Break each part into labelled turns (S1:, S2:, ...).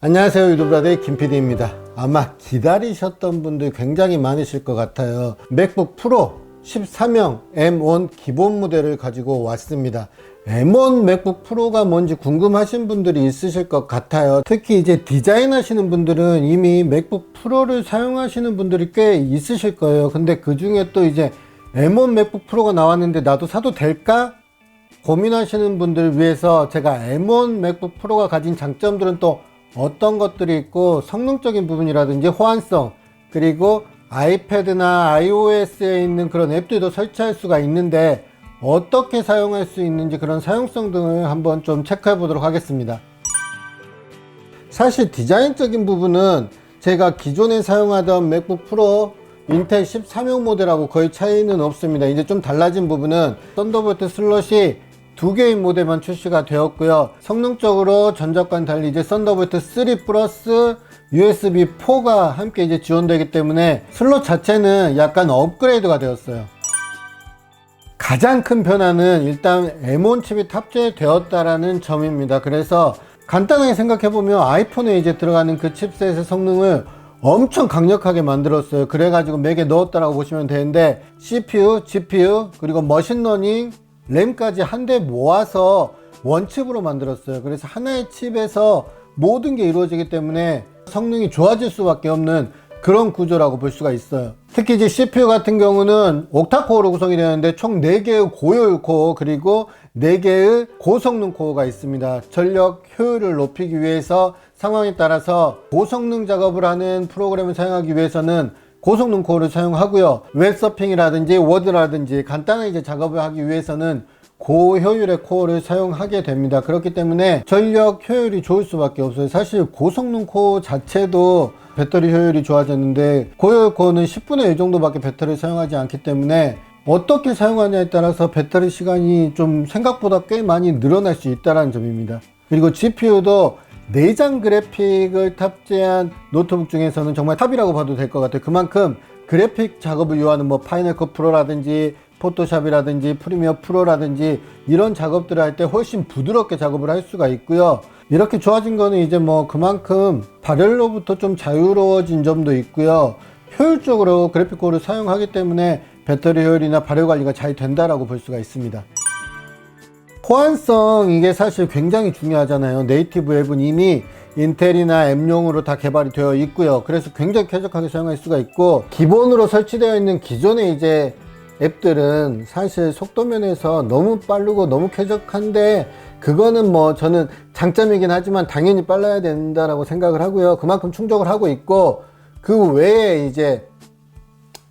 S1: 안녕하세요, 유튜브라더의 김PD입니다. 아마 기다리셨던 분들 굉장히 많으실 것 같아요. 맥북 프로 13형 M1 기본 모델을 가지고 왔습니다. M1 맥북 프로가 뭔지 궁금하신 분들이 있으실 것 같아요. 특히 이제 디자인 하시는 분들은 이미 맥북 프로를 사용하시는 분들이 꽤 있으실 거예요. 근데 그 중에 또 이제 M1 맥북 프로가 나왔는데 나도 사도 될까? 고민하시는 분들을 위해서 제가 M1 맥북 프로가 가진 장점들은 또 어떤 것들이 있고, 성능적인 부분이라든지 호환성, 그리고 아이패드나 iOS에 있는 그런 앱들도 설치할 수가 있는데 어떻게 사용할 수 있는지, 그런 사용성 등을 한번 좀 체크해 보도록 하겠습니다. 사실 디자인적인 부분은 제가 기존에 사용하던 맥북 프로 인텔 13형 모델하고 거의 차이는 없습니다. 이제 좀 달라진 부분은 썬더볼트 슬롯이 2개의 모델만 출시가 되었고요. 성능적으로 전작과는 달리 이제 썬더볼트 3 플러스 USB 4가 함께 이제 지원되기 때문에 슬롯 자체는 약간 업그레이드가 되었어요. 가장 큰 변화는 일단 M1 칩이 탑재되었다라는 점입니다. 그래서 간단하게 생각해보면 아이폰에 이제 들어가는 그 칩셋의 성능을 엄청 강력하게 만들었어요. 그래가지고 맥에 넣었다라고 보시면 되는데, CPU, GPU, 그리고 머신러닝, 램까지 한데 모아서 원칩으로 만들었어요. 그래서 하나의 칩에서 모든 게 이루어지기 때문에 성능이 좋아질 수밖에 없는 그런 구조라고 볼 수가 있어요. 특히 이제 CPU 같은 경우는 옥타코어로 구성이 되는데 총 4개의 고효율 코어, 그리고 4개의 고성능 코어가 있습니다. 전력 효율을 높이기 위해서 상황에 따라서 고성능 작업을 하는 프로그램을 사용하기 위해서는 고성능 코어를 사용하고요. 웹서핑이라든지 워드라든지 간단하게 이제 작업을 하기 위해서는 고효율의 코어를 사용하게 됩니다. 그렇기 때문에 전력 효율이 좋을 수밖에 없어요. 사실 고성능 코어 자체도 배터리 효율이 좋아졌는데, 고효율 코어는 10분의 1 정도밖에 배터리를 사용하지 않기 때문에 어떻게 사용하냐에 따라서 배터리 시간이 좀 생각보다 꽤 많이 늘어날 수 있다는 점입니다. 그리고 GPU도 내장 그래픽을 탑재한 노트북 중에서는 정말 탑이라고 봐도 될 것 같아요. 그만큼 그래픽 작업을 요하는 파이널 컷 프로라든지 포토샵이라든지 프리미어 프로라든지 이런 작업들을 할 때 훨씬 부드럽게 작업을 할 수가 있고요. 이렇게 좋아진 거는 이제 그만큼 발열로부터 좀 자유로워진 점도 있고요. 효율적으로 그래픽 코어를 사용하기 때문에 배터리 효율이나 발열 관리가 잘 된다라고 볼 수가 있습니다. 호환성, 이게 사실 굉장히 중요하잖아요. 네이티브 앱은 이미 인텔이나 M용으로 다 개발이 되어 있고요. 그래서 굉장히 쾌적하게 사용할 수가 있고, 기본으로 설치되어 있는 기존의 이제 앱들은 사실 속도 면에서 너무 빠르고 너무 쾌적한데, 그거는 저는 장점이긴 하지만 당연히 빨라야 된다라고 생각을 하고요. 그만큼 충족을 하고 있고, 그 외에 이제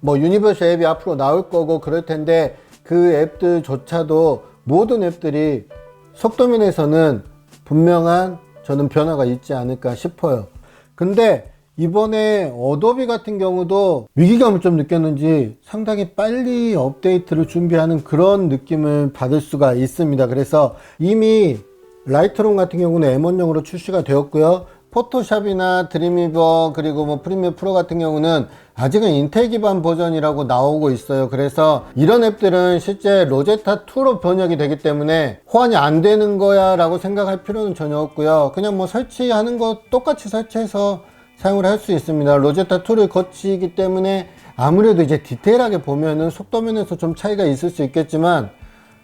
S1: 유니버셜 앱이 앞으로 나올 거고 그럴 텐데, 그 앱들조차도 모든 앱들이 속도면에서는 분명한 저는 변화가 있지 않을까 싶어요. 근데 이번에 어도비 같은 경우도 위기감을 좀 느꼈는지 상당히 빨리 업데이트를 준비하는 그런 느낌을 받을 수가 있습니다. 그래서 이미 라이트룸 같은 경우는 M1용으로 출시가 되었고요. 포토샵이나 드림위버, 그리고 프리미어 프로 같은 경우는 아직은 인텔 기반 버전이라고 나오고 있어요. 그래서 이런 앱들은 실제 로제타 2로 번역이 되기 때문에 호환이 안 되는 거야 라고 생각할 필요는 전혀 없고요. 그냥 설치하는 거 똑같이 설치해서 사용을 할 수 있습니다. 로제타 2를 거치기 때문에 아무래도 이제 디테일하게 보면은 속도면에서 좀 차이가 있을 수 있겠지만,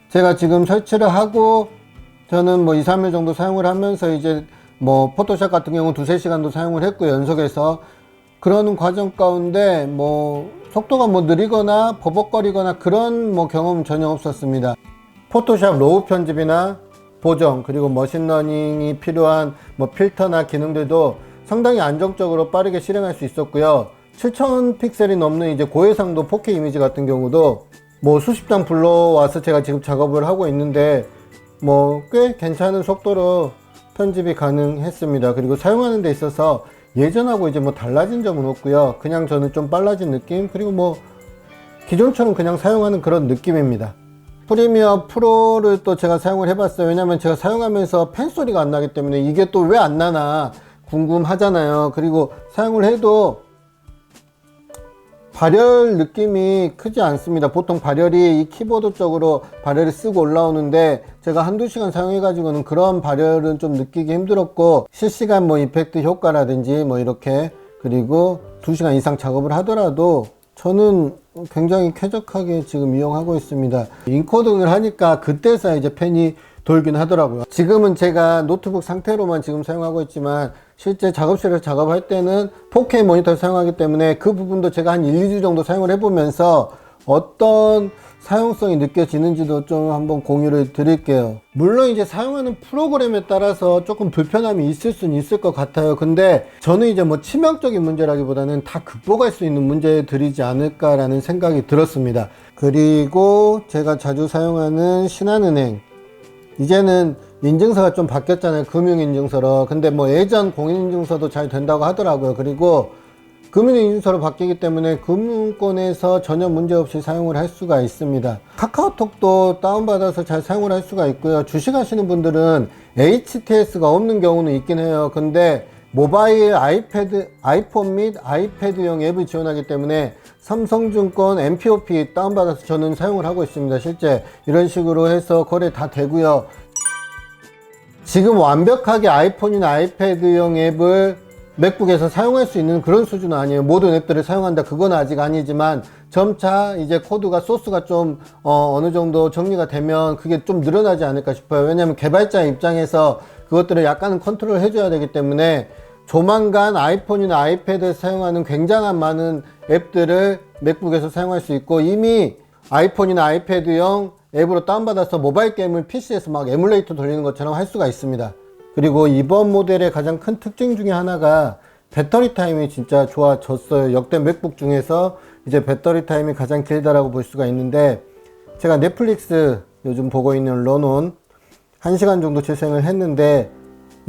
S1: 제가 지금 설치를 하고 저는 2, 3일 정도 사용을 하면서 이제 포토샵 같은 경우는 2, 3시간도 사용을 했고요, 연속해서. 그러는 과정 가운데 속도가 느리거나 버벅거리거나 그런 경험은 전혀 없었습니다. 포토샵 로우 편집이나 보정, 그리고 머신러닝이 필요한 필터나 기능들도 상당히 안정적으로 빠르게 실행할 수 있었고요. 7000 픽셀이 넘는 이제 고해상도 4K 이미지 같은 경우도 수십 장 불러와서 제가 지금 작업을 하고 있는데 꽤 괜찮은 속도로 편집이 가능했습니다. 그리고 사용하는 데 있어서 예전하고 이제 달라진 점은 없고요. 그냥 저는 좀 빨라진 느낌, 그리고 기존처럼 그냥 사용하는 그런 느낌입니다. 프리미어 프로를 또 제가 사용을 해봤어요. 왜냐면 제가 사용하면서 팬 소리가 안 나기 때문에 이게 또 왜 안 나나 궁금하잖아요. 그리고 사용을 해도 발열 느낌이 크지 않습니다. 보통 발열이 이 키보드 쪽으로 발열이 쓰고 올라오는데 제가 한두 시간 사용해 가지고는 그런 발열은 좀 느끼기 힘들었고, 실시간 뭐 이펙트 효과라든지 뭐 이렇게, 그리고 2시간 이상 작업을 하더라도 저는 굉장히 쾌적하게 지금 이용하고 있습니다. 인코딩을 하니까 그때서야 이제 펜이 돌긴 하더라고요. 지금은 제가 노트북 상태로만 지금 사용하고 있지만 실제 작업실에서 작업할 때는 4K 모니터를 사용하기 때문에 그 부분도 제가 한 1, 2주 정도 사용을 해보면서 어떤 사용성이 느껴지는지도 좀 한번 공유를 드릴게요. 물론 이제 사용하는 프로그램에 따라서 조금 불편함이 있을 수는 있을 것 같아요. 근데 저는 이제 뭐 치명적인 문제라기보다는 다 극복할 수 있는 문제들이지 않을까라는 생각이 들었습니다. 그리고 제가 자주 사용하는 신한은행, 이제는 인증서가 좀 바뀌었잖아요. 금융인증서로. 근데 뭐 예전 공인인증서도 잘 된다고 하더라고요. 그리고 금융인증서로 바뀌기 때문에 금융권에서 전혀 문제없이 사용을 할 수가 있습니다. 카카오톡도 다운받아서 잘 사용을 할 수가 있고요. 주식하시는 분들은 HTS가 없는 경우는 있긴 해요. 근데 모바일 아이폰 및 아이패드용 앱을 지원하기 때문에 삼성증권 MPOP 다운받아서 저는 사용을 하고 있습니다. 실제 이런 식으로 해서 거래 다 되고요. 지금 완벽하게 아이폰이나 아이패드용 앱을 맥북에서 사용할 수 있는 그런 수준은 아니에요. 모든 앱들을 사용한다, 그건 아직 아니지만 점차 이제 코드가 소스가 좀 어느 정도 정리가 되면 그게 좀 늘어나지 않을까 싶어요. 왜냐하면 개발자 입장에서 그것들을 약간은 컨트롤 해줘야 되기 때문에 조만간 아이폰이나 아이패드에서 사용하는 굉장한 많은 앱들을 맥북에서 사용할 수 있고, 이미 아이폰이나 아이패드용 앱으로 다운받아서 모바일 게임을 PC에서 막 에뮬레이터 돌리는 것처럼 할 수가 있습니다. 그리고 이번 모델의 가장 큰 특징 중에 하나가 배터리 타임이 진짜 좋아졌어요. 역대 맥북 중에서 이제 배터리 타임이 가장 길다라고 볼 수가 있는데, 제가 넷플릭스 요즘 보고 있는 런온 1시간 정도 재생을 했는데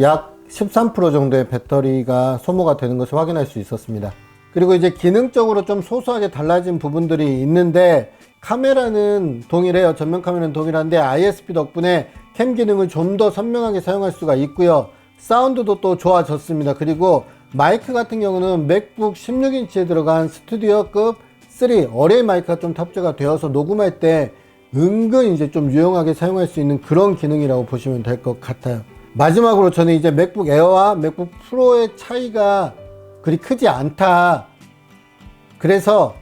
S1: 약 13% 정도의 배터리가 소모가 되는 것을 확인할 수 있었습니다. 그리고 이제 기능적으로 좀 소소하게 달라진 부분들이 있는데, 카메라는 동일해요. 전면 카메라는 동일한데 ISP 덕분에 캠 기능을 좀 더 선명하게 사용할 수가 있고요. 사운드도 또 좋아졌습니다. 그리고 마이크 같은 경우는 맥북 16인치에 들어간 스튜디오급 3 어레이 마이크가 좀 탑재가 되어서 녹음할 때 은근 이제 좀 유용하게 사용할 수 있는 그런 기능이라고 보시면 될 것 같아요. 마지막으로 저는 이제 맥북 에어와 맥북 프로의 차이가 그리 크지 않다, 그래서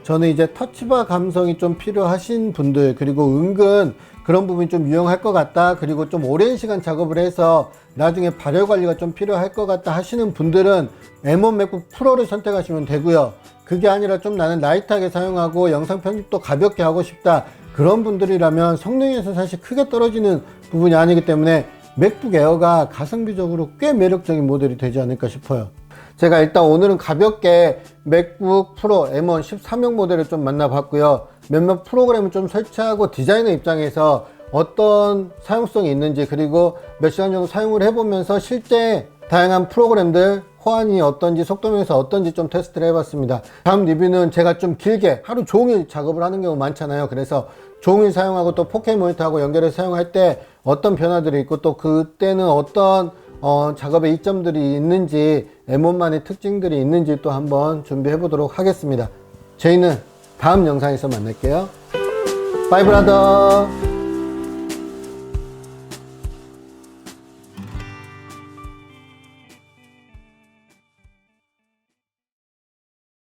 S1: 저는 이제 터치바 감성이 좀 필요하신 분들, 그리고 은근 그런 부분이 좀 유용할 것 같다, 그리고 좀 오랜 시간 작업을 해서 나중에 발열 관리가 좀 필요할 것 같다 하시는 분들은 M1 맥북 프로를 선택하시면 되고요. 그게 아니라 좀 나는 라이트하게 사용하고 영상 편집도 가볍게 하고 싶다, 그런 분들이라면 성능에서 사실 크게 떨어지는 부분이 아니기 때문에 맥북 에어가 가성비적으로 꽤 매력적인 모델이 되지 않을까 싶어요. 제가 일단 오늘은 가볍게 맥북 프로 M1 13형 모델을 좀 만나봤고요. 몇몇 프로그램을 좀 설치하고 디자이너 입장에서 어떤 사용성이 있는지, 그리고 몇 시간 정도 사용을 해보면서 실제 다양한 프로그램들 호환이 어떤지, 속도면에서 어떤지 좀 테스트를 해봤습니다. 다음 리뷰는 제가 좀 길게 하루 종일 작업을 하는 경우 많잖아요. 그래서 종일 사용하고 또 4K 모니터하고 연결해서 사용할 때 어떤 변화들이 있고, 또 그때는 어떤 작업의 이점들이 있는지, M1만의 특징들이 있는지 또 한번 준비해 보도록 하겠습니다. 저희는 다음 영상에서 만날게요. 바이 브라더.